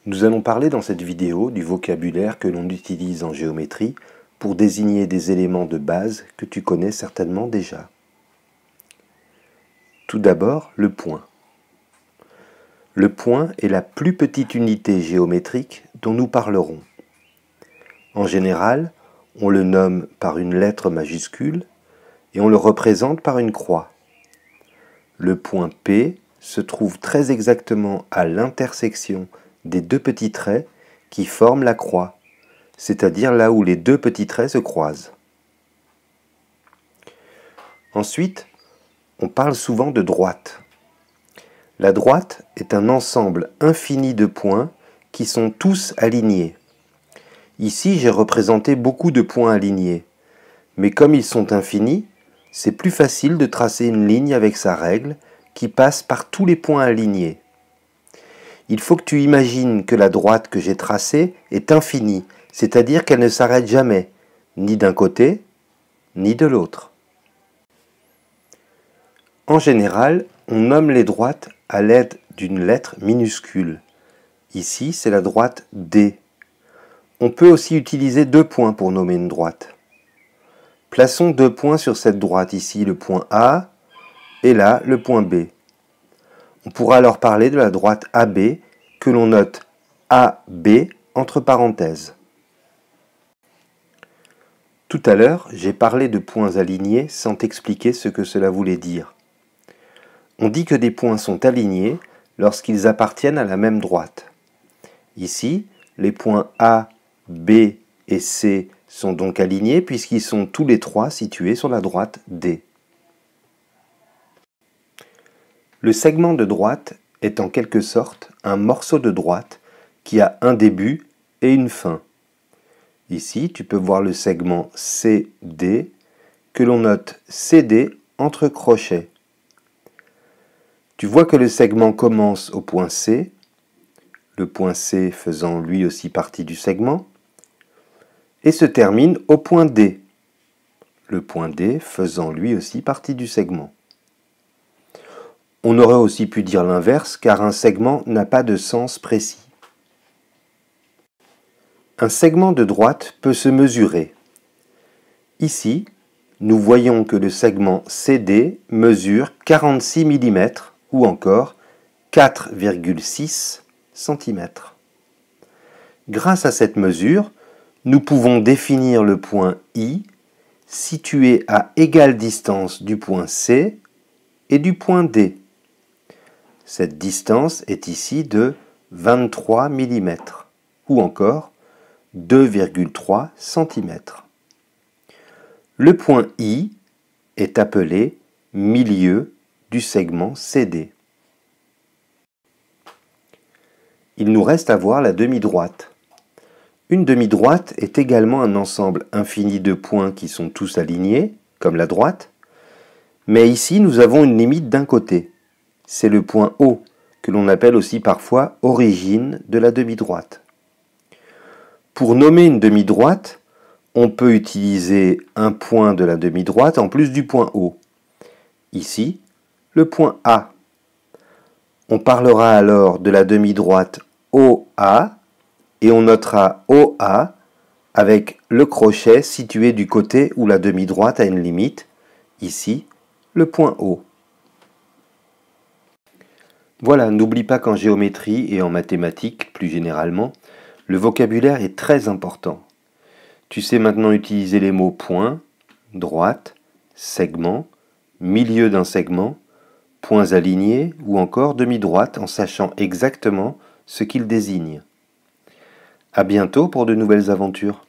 Nous allons parler dans cette vidéo du vocabulaire que l'on utilise en géométrie pour désigner des éléments de base que tu connais certainement déjà. Tout d'abord, le point. Le point est la plus petite unité géométrique dont nous parlerons. En général, on le nomme par une lettre majuscule et on le représente par une croix. Le point P se trouve très exactement à l'intersection des deux petits traits qui forment la croix, c'est-à-dire là où les deux petits traits se croisent. Ensuite, on parle souvent de droite. La droite est un ensemble infini de points qui sont tous alignés. Ici, j'ai représenté beaucoup de points alignés, mais comme ils sont infinis, c'est plus facile de tracer une ligne avec sa règle qui passe par tous les points alignés. Il faut que tu imagines que la droite que j'ai tracée est infinie, c'est-à-dire qu'elle ne s'arrête jamais, ni d'un côté, ni de l'autre. En général, on nomme les droites à l'aide d'une lettre minuscule. Ici, c'est la droite D. On peut aussi utiliser deux points pour nommer une droite. Plaçons deux points sur cette droite, ici le point A et là le point B. On pourra alors parler de la droite AB que l'on note AB entre parenthèses. Tout à l'heure, j'ai parlé de points alignés sans t'expliquer ce que cela voulait dire. On dit que des points sont alignés lorsqu'ils appartiennent à la même droite. Ici, les points A, B et C sont donc alignés puisqu'ils sont tous les trois situés sur la droite D. Le segment de droite est en quelque sorte un morceau de droite qui a un début et une fin. Ici, tu peux voir le segment CD que l'on note CD entre crochets. Tu vois que le segment commence au point C, le point C faisant lui aussi partie du segment, et se termine au point D, le point D faisant lui aussi partie du segment. On aurait aussi pu dire l'inverse, car un segment n'a pas de sens précis. Un segment de droite peut se mesurer. Ici, nous voyons que le segment CD mesure 46 mm ou encore 4,6 cm. Grâce à cette mesure, nous pouvons définir le point I situé à égale distance du point C et du point D. Cette distance est ici de 23 mm ou encore 2,3 cm. Le point I est appelé milieu du segment CD. Il nous reste à voir la demi-droite. Une demi-droite est également un ensemble infini de points qui sont tous alignés, comme la droite, mais ici nous avons une limite d'un côté. C'est le point O, que l'on appelle aussi parfois origine de la demi-droite. Pour nommer une demi-droite, on peut utiliser un point de la demi-droite en plus du point O. Ici, le point A. On parlera alors de la demi-droite OA et on notera OA avec le crochet situé du côté où la demi-droite a une limite, ici, le point O. Voilà, n'oublie pas qu'en géométrie et en mathématiques plus généralement, le vocabulaire est très important. Tu sais maintenant utiliser les mots point, droite, segment, milieu d'un segment, points alignés ou encore demi-droite en sachant exactement ce qu'ils désignent. À bientôt pour de nouvelles aventures.